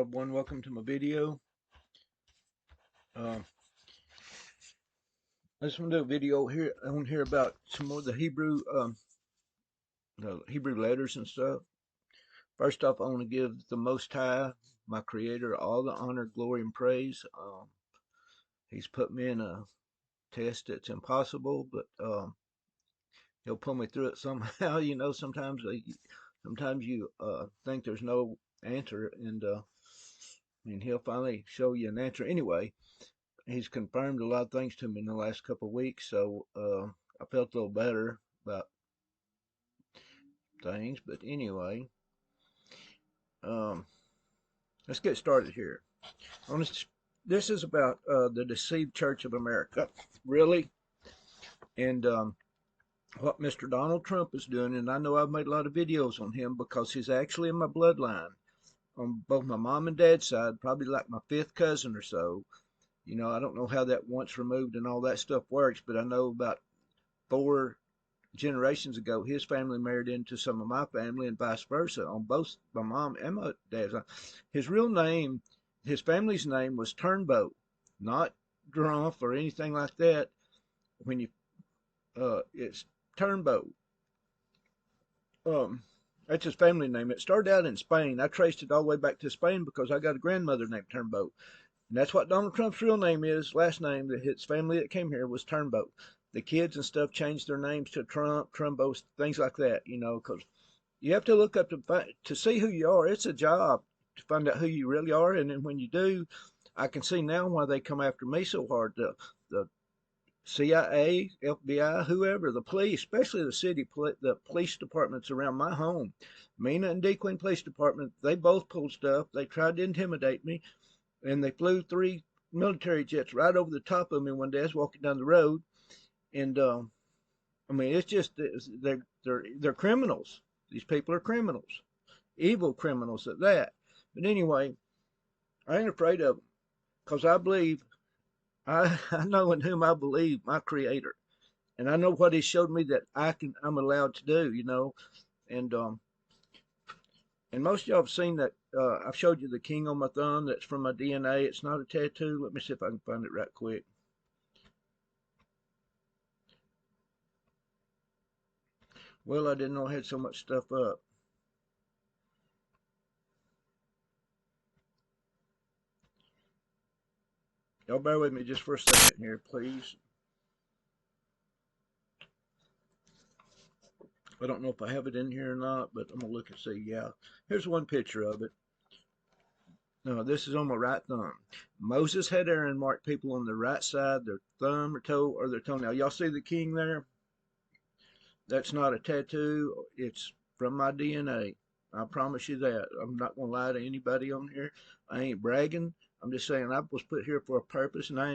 everyone, welcome to my video. I just want to do a video here on here about some more of the Hebrew letters and stuff. First off, I want to give the Most High, my Creator, all the honor, glory, and praise. He's put me in a test that's impossible, but He'll pull me through it somehow. You know, sometimes you think there's no answer, and He'll finally show you an answer. Anyway, He's confirmed a lot of things to me in the last couple of weeks, so I felt a little better about things. But anyway, let's get started here. This is about the deceived Church of America, really, and what Mr. Donald Trump is doing. And I know I've made a lot of videos on him because he's actually in my bloodline on both my mom and dad's side, probably like my fifth cousin or so. You know, I don't know how that once removed and all that stuff works, but I know about 4 generations ago, his family married into some of my family and vice versa on both my mom and my dad's side. His real name, his family's name was Turnbough, not Drumpf or anything like that. When you, it's Turnbough. That's his family name. It started out in Spain. I traced it all the way back to Spain because I got a grandmother named Turnbough. And that's what Donald Trump's real name is. Last name, his family that came here was Turnbough. The kids and stuff changed their names to Trump, Trumbo, things like that, you know, because you have to look up to see who you are. It's a job to find out who you really are. And then when you do, I can see now why they come after me so hard. The CIA, FBI, whoever, the police, especially the police departments around my home, Mena and DeQueen Police Department, they both pulled stuff. They tried to intimidate me. And they flew 3 military jets right over the top of me one day. I was walking down the road, and I mean, it's just they're criminals. These people are criminals, evil criminals at that. But anyway, I ain't afraid of them because I believe I know in whom I believe, my Creator, and I know what He showed me that I'm allowed to do. You know, and most of y'all have seen that. I've showed you the king on my thumb. That's from my DNA. It's not a tattoo. Let me see if I can find it right quick. Well, I didn't know I had so much stuff up. Y'all bear with me just for a second here, please. I don't know if I have it in here or not, but I'm going to look and see. Yeah, here's one picture of it. No, this is on my right thumb. Moses had Aaron mark people on the right side, their thumb or toe or their toenail. Y'all see the king there? That's not a tattoo. It's from my DNA. I promise you that. I'm not going to lie to anybody on here. I ain't bragging. I'm just saying I was put here for a purpose, and I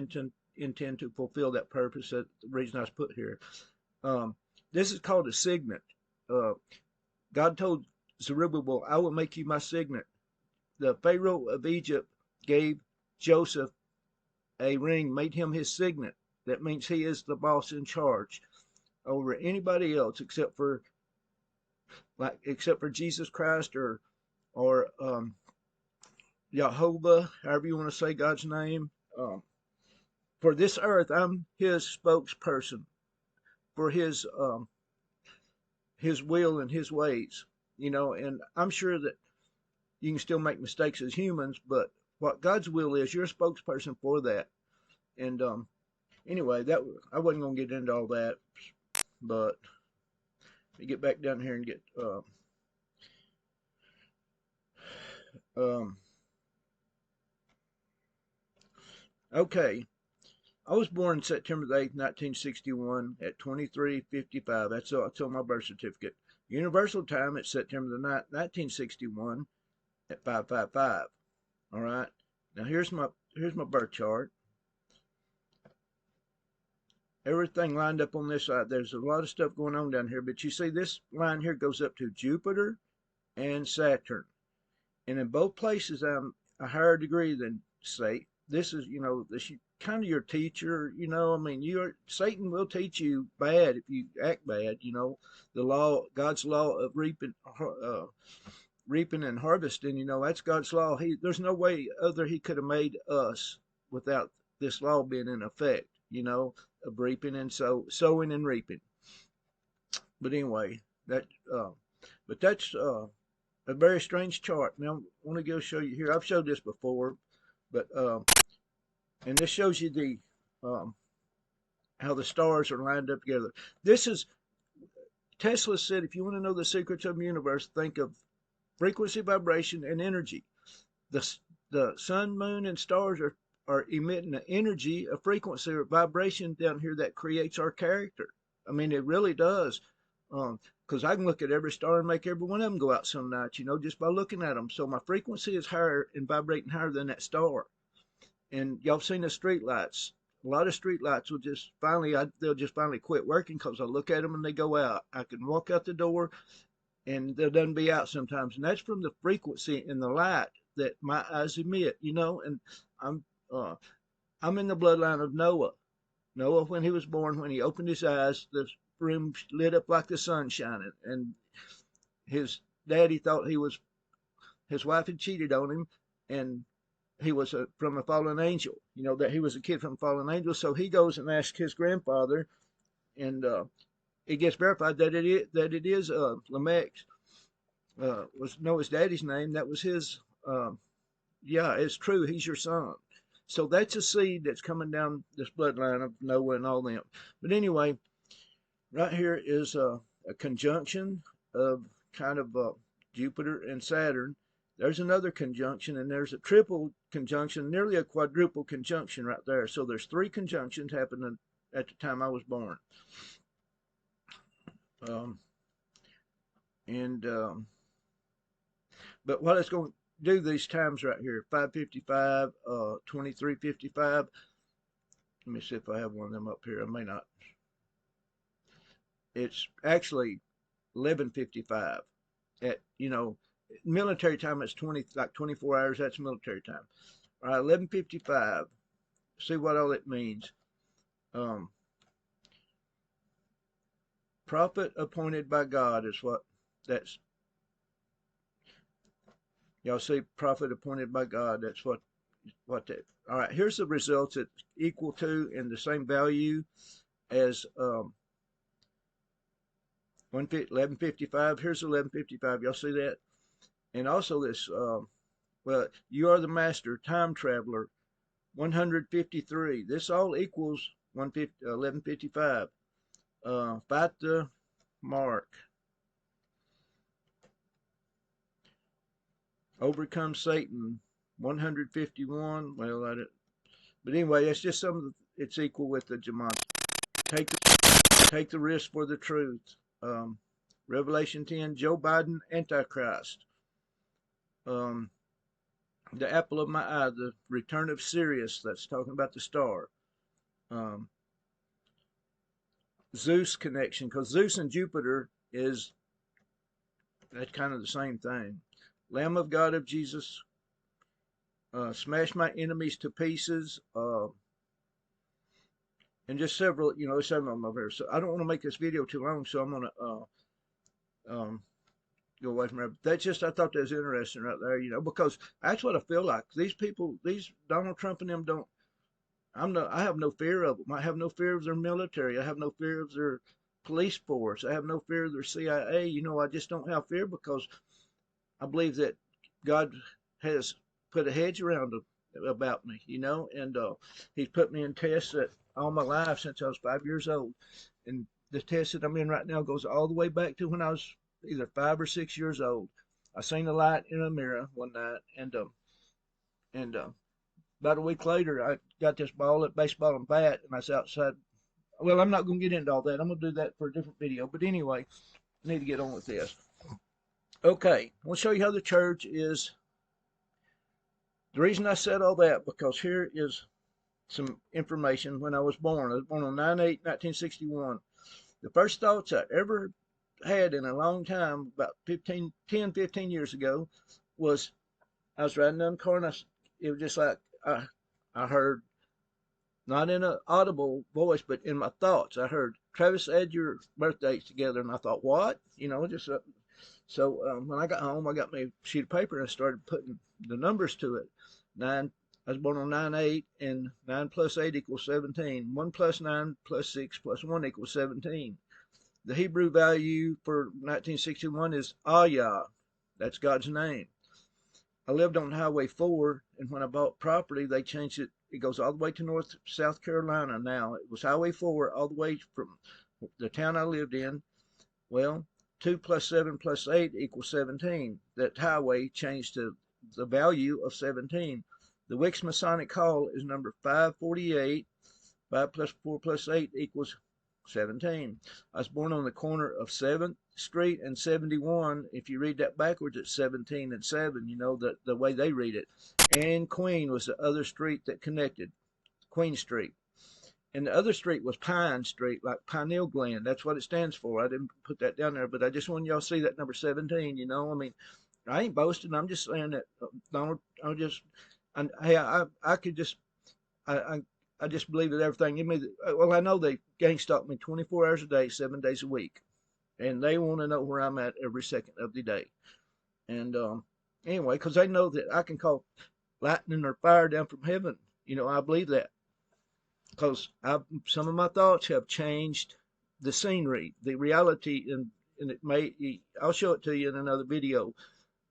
intend to fulfill that purpose. That's the reason I was put here. This is called a signet. God told Zerubbabel, I will make you my signet. The Pharaoh of Egypt gave Joseph a ring, made him his signet. That means he is the boss in charge over anybody else except for Jesus Christ or Jehovah, however you want to say God's name. For this earth, I'm his spokesperson for his will and his ways, you know, and I'm sure that you can still make mistakes as humans, but what God's will is, you're a spokesperson for that. And anyway, I wasn't going to get into all that, but let me get back down here and get okay. I was born September the 8th, 1961 at 23:55. That's on my birth certificate. Universal time at September the 9th, 1961 at 5:55. All right. Now here's my birth chart. Everything lined up on this side. There's a lot of stuff going on down here, but you see this line here goes up to Jupiter and Saturn. And in both places, I'm a higher degree than Satan. This is, you know, this kind of your teacher, you know. I mean, Satan will teach you bad if you act bad, you know. The law, God's law of reaping, reaping and harvesting, you know, that's God's law. There's no way other he could have made us without this law being in effect, you know, of reaping and sowing and reaping. But anyway, that but that's a very strange chart. Now I want to go show you here. I've showed this before, but and this shows you the how the stars are lined up together. This is Tesla said, if you want to know the secrets of the universe, think of frequency, vibration, and energy. The sun, moon, and stars are emitting an energy, a frequency, or vibration down here that creates our character. I mean, it really does. Because I can look at every star and make every one of them go out some nights, you know, just by looking at them. So my frequency is higher and vibrating higher than that star. And y'all seen the street lights. A lot of street lights will just they'll just finally quit working because I look at them and they go out. I can walk out the door and they'll done be out sometimes. And that's from the frequency in the light that my eyes emit, you know. And I'm in the bloodline of Noah. Noah, when he was born, when he opened his eyes, the room lit up like the sun shining. And his daddy thought his wife had cheated on him, and he was from a fallen angel, you know, that he was a kid from a fallen angel. So he goes and asks his grandfather, and it gets verified that it is Lamech was Noah's daddy's name. That was his. Yeah, it's true. He's your son. So that's a seed that's coming down this bloodline of Noah and all them. But anyway, right here is a conjunction of kind of Jupiter and Saturn. There's another conjunction, and there's a triple conjunction, nearly a quadruple conjunction right there. So there's 3 conjunctions happening at the time I was born. But what it's going to do these times right here, 555, 2355. Let me see if I have one of them up here. I may not. It's actually 1155 at, you know, military time. It's 24 hours. That's military time. All right, 1155. See what all it means. Prophet appointed by God is what that's. Y'all see, prophet appointed by God. That's what that. All right, here's the results. It's equal to and the same value as 1155. Here's 1155. Y'all see that? And also this, well, you are the master, time traveler, 153. This all equals 1155. Fight the mark. Overcome Satan, 151. Well, I didn't. But anyway, it's just some of the, it's equal with the Jamont. Take the risk for the truth. Revelation 10, Joe Biden, Antichrist. The apple of my eye, the return of Sirius, that's talking about the star. Zeus connection, because Zeus and Jupiter is, that's kind of the same thing. Lamb of God of Jesus, smash my enemies to pieces, and just several, you know, several of them over here. So I don't want to make this video too long, so I'm going to go away from there. But that's just, I thought that was interesting right there, you know, because that's what I feel like. These people, these Donald Trump and them don't, I have no fear of them. I have no fear of their military. I have no fear of their police force. I have no fear of their CIA. You know, I just don't have fear because I believe that God has put a hedge around about me, you know, and he's put me in tests that all my life since I was 5 years old. And the test that I'm in right now goes all the way back to when I was either 5 or 6 years old. I seen a light in a mirror one night, and about a week later, I got this baseball and bat, and I was outside. Well, I'm not going to get into all that. I'm going to do that for a different video. But anyway, I need to get on with this. Okay, I want to show you how the church is. The reason I said all that, because here is some information when I was born. I was born on 9/8/1961. The first thoughts I ever had in a long time, about 10, 15 years ago, was I was riding down the car, and it was just like I heard, not in an audible voice, but in my thoughts, I heard, Travis, add your birth dates together. And I thought, what? You know, just So when I got home, I got my sheet of paper and I started putting the numbers to it. Nine. I was born on 9/8, and 9 plus 8 equals 17. 1 plus 9 plus 6 plus 1 equals 17. The Hebrew value for 1961 is Ayah. That's God's name. I lived on Highway 4, and when I bought property, they changed it. It goes all the way to North South Carolina now. It was Highway 4 all the way from the town I lived in. Well, 2 plus 7 plus 8 equals 17. That highway changed to the value of 17. The Wicks Masonic Hall is number 548. 5 plus 4 plus 8 equals 17. I was born on the corner of 7th Street and 71. If you read that backwards, it's 17 and 7, you know, the way they read it. And Queen was the other street that connected, Queen Street. And the other street was Pine Street, like Pineal Gland. That's what it stands for. I didn't put that down there, but I just wanted y'all to see that number 17, you know. I mean, I ain't boasting. I'm just saying that Donald, hey, I could just, I, I just believe that everything in me. Well, I know they gang stalk me 24 hours a day, 7 days a week, and they want to know where I'm at every second of the day. And anyway, because they know that I can call lightning or fire down from heaven. You know, I believe that because some of my thoughts have changed the scenery, the reality, and it may. I'll show it to you in another video.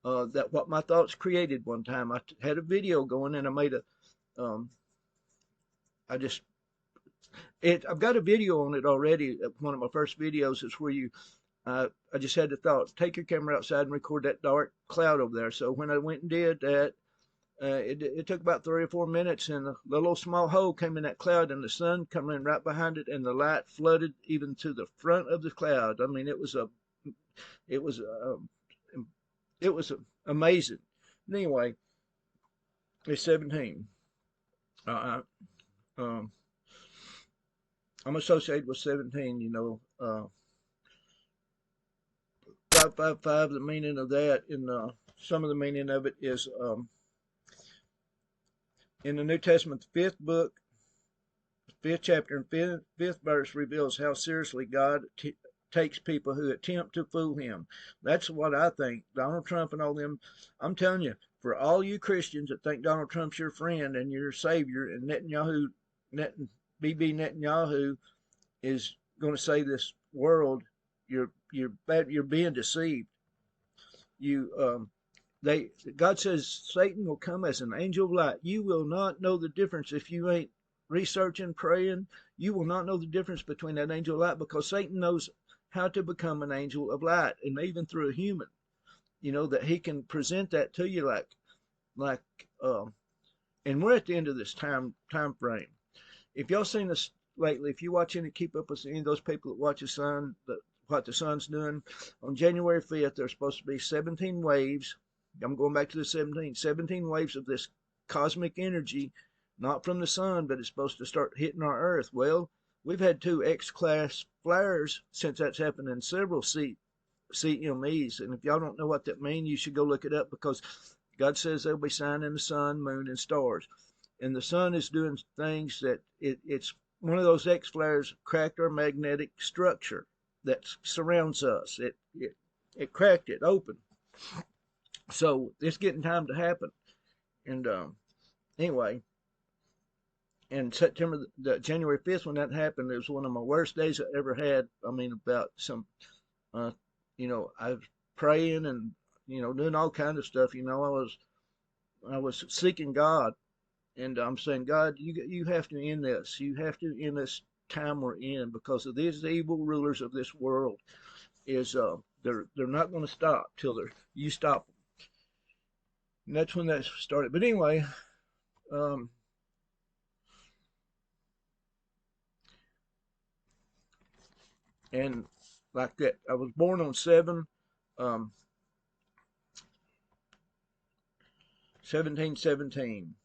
That what my thoughts created one time. I had a video going and I made a. I just I've got a video on it already. One of my first videos is where I just had the thought, take your camera outside and record that dark cloud over there. So when I went and did that, it took about 3 or 4 minutes, and a little small hole came in that cloud, and the sun coming in right behind it, and the light flooded even to the front of the cloud. I mean, it was, it was amazing. Anyway, it's 17. Uh, um, I'm associated with 17, you know. 555, the meaning of that, and some of the meaning of it is in the New Testament, the 5th book, 5th chapter, and 5th verse reveals how seriously God takes people who attempt to fool him. That's what I think. Donald Trump and all them, I'm telling you, for all you Christians that think Donald Trump's your friend and your savior, and Bibi Netanyahu is going to save this world, you're being deceived. God says Satan will come as an angel of light. You will not know the difference if you ain't researching, praying. You will not know the difference between that angel of light, because Satan knows how to become an angel of light, and even through a human, you know, that he can present that to you like and we're at the end of this time frame. If y'all seen this lately, if you watch any, keep up with any of those people that watch the sun, what the sun's doing, on January 5th, there's supposed to be 17 waves. I'm going back to the 17 waves of this cosmic energy, not from the sun, but it's supposed to start hitting our earth. Well, we've had 2 X-class flares since that's happened, in several CMEs. And if y'all don't know what that means, you should go look it up, because God says there'll be sign in the sun, moon, and stars. And the sun is doing things that it's one of those X flares cracked our magnetic structure that surrounds us. It cracked it open. So it's getting time to happen. And anyway, and January 5th, when that happened, it was one of my worst days I ever had. I mean, about some, you know, I was praying and, you know, doing all kinds of stuff. You know, I was seeking God, and I'm saying, God, you have to end this. You have to end this time we're in, because of these evil rulers of this world. Is they're not going to stop till you stop them. And that's when that started. But anyway, and like that, I was born on 1717.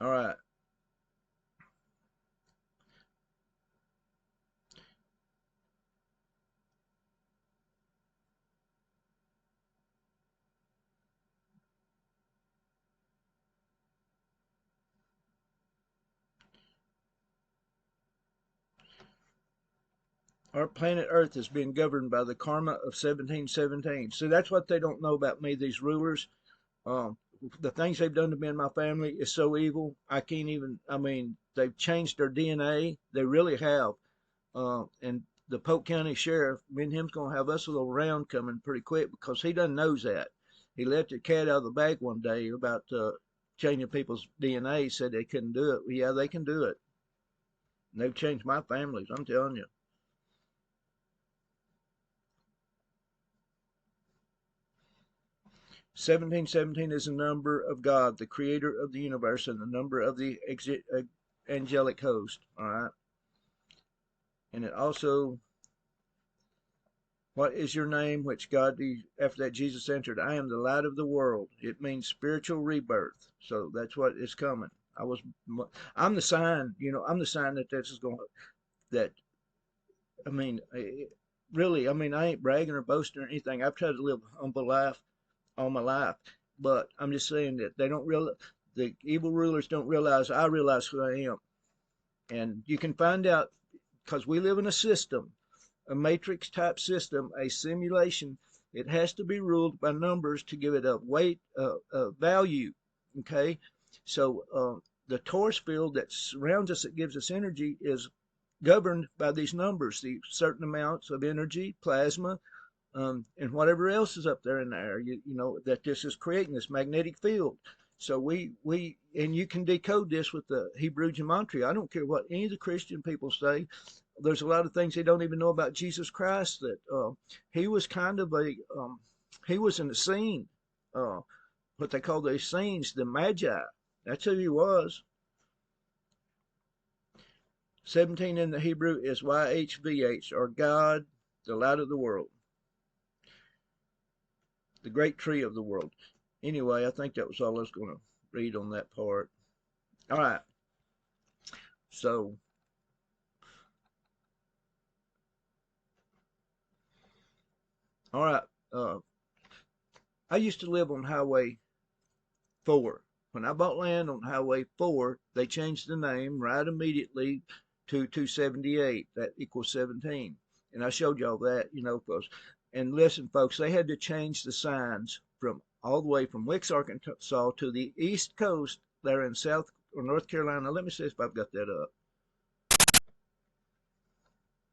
All right. Our planet Earth has been governed by the karma of 1717. So that's what they don't know about me, these rulers. Um, the things they've done to me and my family is so evil. I can't even, I mean, they've changed their DNA. They really have. And the Polk County Sheriff, me and him's going to have us a little round coming pretty quick because he doesn't knows that. He let the cat out of the bag one day about changing people's DNA, said they couldn't do it. Well, yeah, they can do it. And they've changed my families, I'm telling you. 1717 is the number of God, the creator of the universe, and the number of the angelic host. All right. And it also, what is your name? Which God, after that, Jesus answered, I am the light of the world. It means spiritual rebirth. So that's what is coming. I'm the sign, I'm the sign that this is going, that, I mean, really, I mean, I ain't bragging or boasting or anything. I've tried to live a humble life all my life. But I'm just saying that they don't realize, the evil rulers don't realize I realize who I am. And you can find out because we live in a system, a matrix type system, a simulation. It has to be ruled by numbers to give it a weight, a value. Okay. So the torus field that surrounds us, that gives us energy, is governed by these numbers, the certain amounts of energy, plasma, and whatever else is up there in the air, that this is creating this magnetic field. So and you can decode this with the Hebrew gematria. I don't care what any of the Christian people say. There's a lot of things they don't even know about Jesus Christ, that he was kind of he was in the scene, what they call the scenes, the Magi. That's who he was. 17 in the Hebrew is YHVH, or God, the light of the world, the great tree of the world. Anyway, I think that was all I was going to read on that part. All right. So, all right. I used to live on Highway 4. When I bought land on Highway 4, they changed the name right immediately to 278. That equals 17. And I showed y'all that, because, and listen, folks, they had to change the signs from all the way from Wicks, Arkansas to the East Coast there in South or North Carolina. Let me see if I've got that up.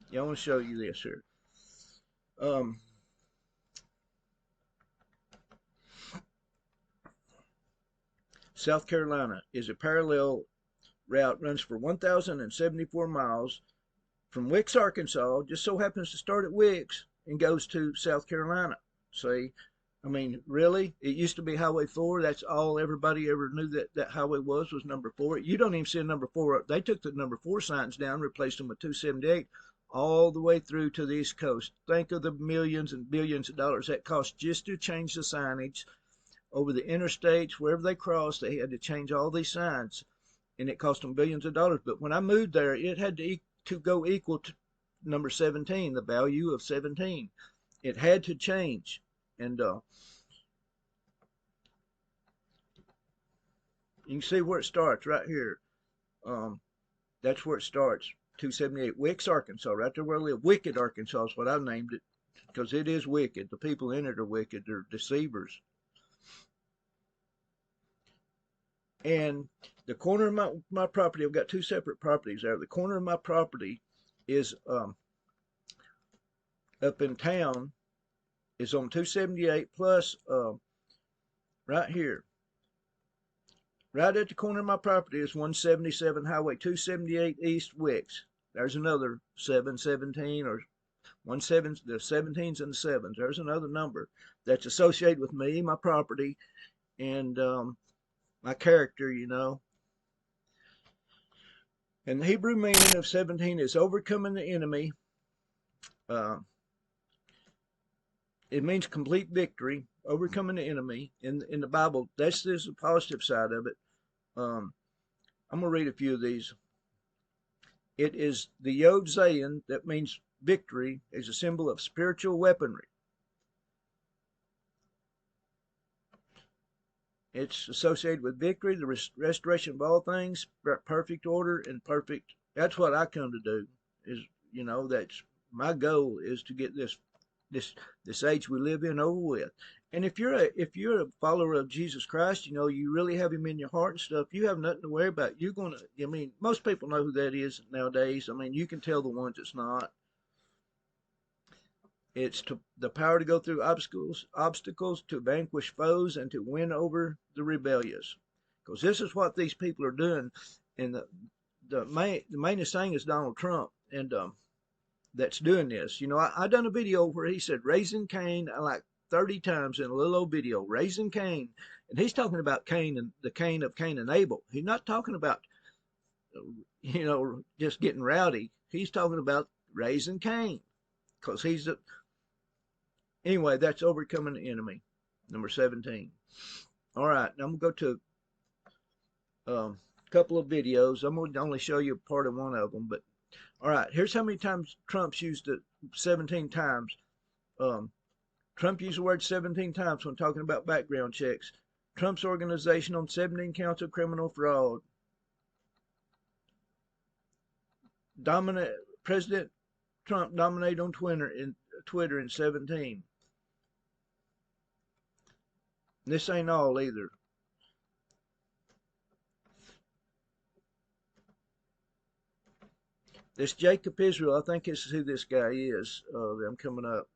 Yeah, I want to show you this here. Um, South Carolina is a parallel route, runs for 1,074 miles from Wicks, Arkansas, just so happens to start at Wicks and goes to South Carolina. See, I mean, really, it used to be Highway 4. That's all everybody ever knew that highway was number 4. You don't even see a number 4. They took the number 4 signs down, replaced them with 278, all the way through to the East Coast. Think of the millions and billions of dollars that cost just to change the signage over the interstates. Wherever they crossed, they had to change all these signs, and it cost them billions of dollars. But when I moved there, it had to go equal to number 17, the value of 17. It had to change. And you can see where it starts right here. That's where it starts. 278 Wicks, Arkansas, right there where I live. Wicked, Arkansas is what I named it, because it is wicked. The people in it are wicked. They're deceivers. And the corner of my property, I've got 2 separate properties there. The corner of my property is up in town, is on 278 plus right here. Right at the corner of my property is 177 Highway 278 East Wicks. There's another 717, or 17, the 17s and the 7s. There's another number that's associated with me, my property, and my character, And the Hebrew meaning of 17 is overcoming the enemy. It means complete victory, overcoming the enemy. In the Bible, that's the positive side of it. I'm going to read a few of these. It is the Yod Zayin, that means victory, is a symbol of spiritual weaponry. It's associated with victory, the restoration of all things, perfect order, and perfect. That's what I come to do. Is that's my goal is to get this age we live in over with. And if you're a follower of Jesus Christ, you know, you really have him in your heart and stuff, you have nothing to worry about. You're gonna, I mean, most people know who that is nowadays. I mean, you can tell the ones it's not. It's the power to go through obstacles to vanquish foes and to win over the rebellious. Because this is what these people are doing. And the mainest thing is Donald Trump. And that's doing this. You know, I done a video where he said raising Cain like 30 times in a little old video, raising Cain. And he's talking about Cain and the Cain of Cain and Abel. He's not talking about, you know, just getting rowdy. He's talking about raising Cain. Because he's the, anyway, that's overcoming the enemy, number 17. All right, now I'm going to go to a couple of videos. I'm going to only show you part of one of them, but all right, here's how many times Trump's used it, 17 times. Trump used the word 17 times when talking about background checks. Trump's organization on 17 counts of criminal fraud. President Trump dominated on Twitter in 17. This ain't all either. This Jacob Israel, I think this is who this guy is. I'm coming up.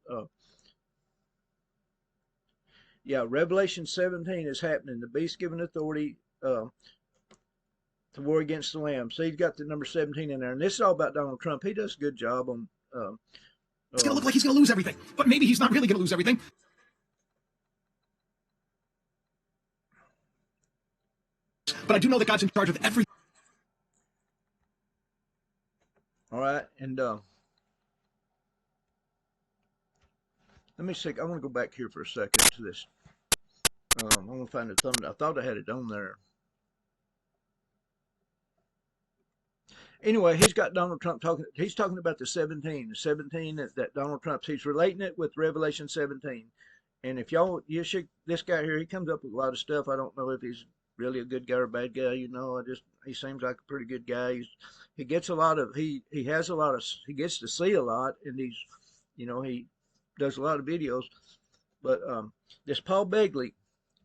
Yeah, Revelation 17 is happening. The beast given authority to war against the Lamb. So he's got the number 17 in there. And this is all about Donald Trump. He does a good job on... it's going to look like he's going to lose everything. But maybe he's not really going to lose everything. But I do know that God's in charge of everything. All right, and let me see. I want to go back here for a second to this. I want to find the thumbnail. I thought I had it on there. Anyway, he's got Donald Trump talking. He's talking about the 17 that Donald Trump's. He's relating it with Revelation 17. And if y'all, this guy here, he comes up with a lot of stuff. I don't know if he's really a good guy or a bad guy. You know, he seems like a pretty good guy. He gets a lot of, he has a lot of, he gets to see a lot, and you know, he does a lot of videos. But this Paul Begley,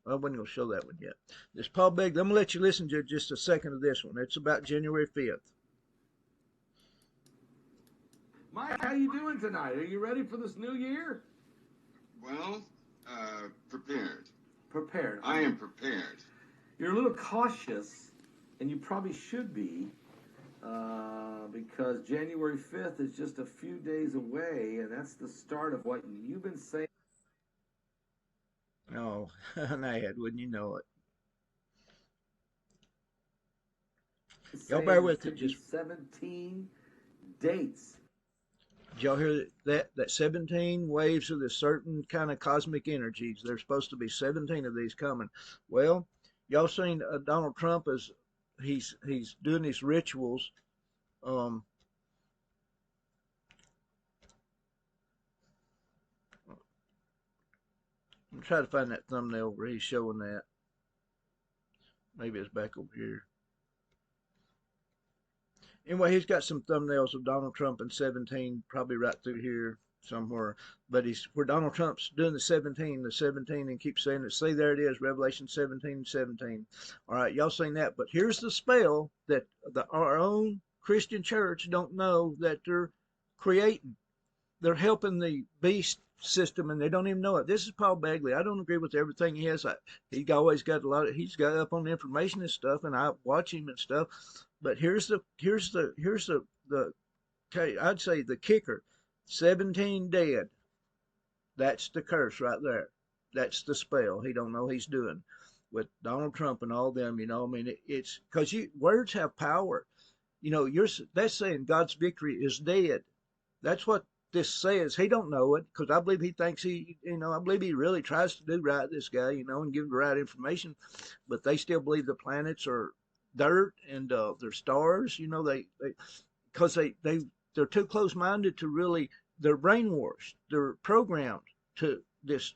I wasn't going to show that one yet. This Paul Begley, I'm going to let you listen to just a second of this one. It's about January 5th. Mike, how you doing tonight? Are you ready for this new year? Well, prepared. Prepared. I am prepared. You're a little cautious, and you probably should be, because January 5th is just a few days away, and that's the start of what you've been saying. Oh, Nahad, wouldn't you know it? Y'all bear with it. Just 17 dates. Did y'all hear that 17 waves of this certain kind of cosmic energies? There's supposed to be 17 of these coming. Well, y'all seen Donald Trump as he's doing these rituals. I'm trying to find that thumbnail where he's showing that. Maybe it's back over here. Anyway, he's got some thumbnails of Donald Trump in 17, probably right through here somewhere. But he's where Donald Trump's doing the 17, and keeps saying it. See, there it is, Revelation 17:17. All right, y'all seen that. But here's the spell that our own Christian church don't know that they're creating. They're helping the beast system, and they don't even know it. This is Paul Begley. I don't agree with everything he has. He's always got he's got up on information and stuff, and I watch him and stuff. But here's the I'd say the kicker. 17 dead. That's the curse right there. That's the spell he don't know he's doing with Donald Trump and all them. You know, I mean, it's because words have power. You know, that's saying God's victory is dead. That's what this says. He don't know it because I believe he thinks I believe he really tries to do right, this guy, you know, and give the right information. But they still believe the planets are dirt and they're stars. You know, because they're too close-minded to really. They're brainwashed. They're programmed to this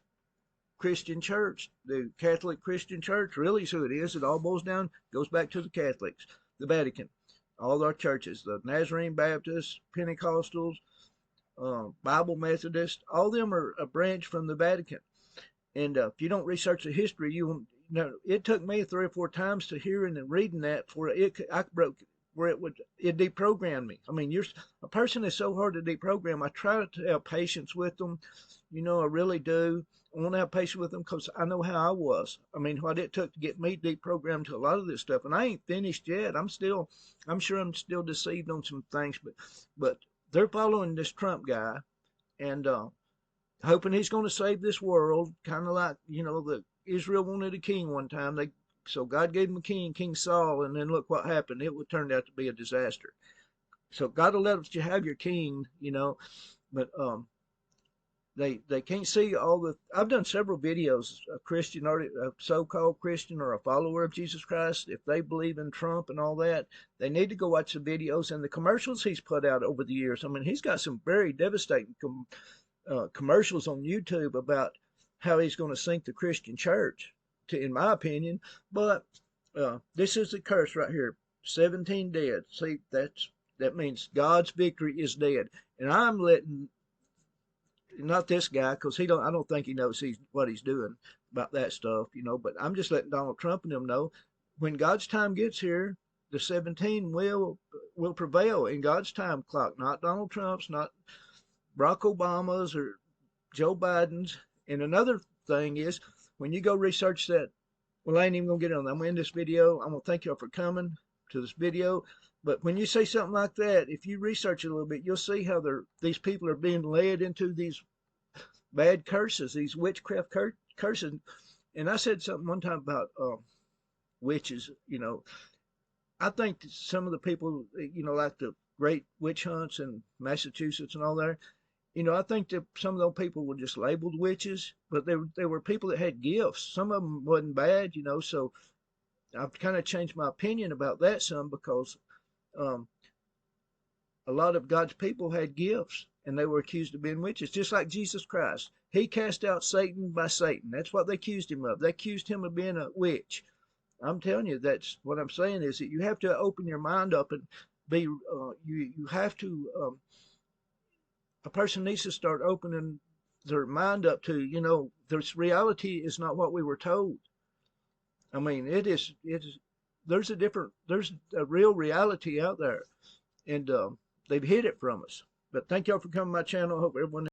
Christian church, the Catholic Christian church. Really is who it is. It all goes back to the Catholics, the Vatican, all our churches, the Nazarene Baptists, Pentecostals, Bible Methodist. All of them are a branch from the Vatican. And if you don't research the history, you won't. It took me 3 or 4 times to hearing and reading that for I broke where it deprogrammed me. I mean, a person is so hard to deprogram. I try to have patience with them, I really do. I want to have patience with them because I know how I was. I mean, what it took to get me deprogrammed to a lot of this stuff, and I ain't finished yet. I'm sure I'm still deceived on some things, but they're following this Trump guy and hoping he's going to save this world, kind of like the Israel wanted a king one time. So God gave him a king, King Saul, and then look what happened. It turned out to be a disaster. So God will let you have your king, but they can't see all the. I've done several videos. A Christian or a so-called Christian or a follower of Jesus Christ, if they believe in Trump and all that, they need to go watch the videos and the commercials he's put out over the years. I mean, he's got some very devastating commercials on YouTube about how he's going to sink the Christian church, in my opinion. But this is the curse right here: 17 dead. See, that means God's victory is dead, and I'm letting. Not this guy, because I don't think he knows what he's doing about that stuff, but I'm just letting Donald Trump and them know when God's time gets here, the 17 will prevail in God's time clock, not Donald Trump's, not Barack Obama's or Joe Biden's. And another thing is, when you go research that, well, I ain't even going to get on that. I'm going to end this video. I'm going to thank y'all for coming to this video. But when you say something like that, if you research it a little bit, you'll see how these people are being led into these bad curses, these witchcraft curses. And I said something one time about witches. I think that some of the people, like the great witch hunts in Massachusetts and all that, I think that some of those people were just labeled witches, but they were people that had gifts. Some of them wasn't bad, so I've kind of changed my opinion about that some because a lot of God's people had gifts and they were accused of being witches, just like Jesus Christ. He cast out Satan by Satan. That's what they accused him of. They accused him of being a witch. I'm telling you, that's what I'm saying is that you have to open your mind up and be, you have to, a person needs to start opening their mind up to, this reality is not what we were told. I mean, there's a real reality out there, and they've hid it from us. But thank y'all for coming to my channel. I hope everyone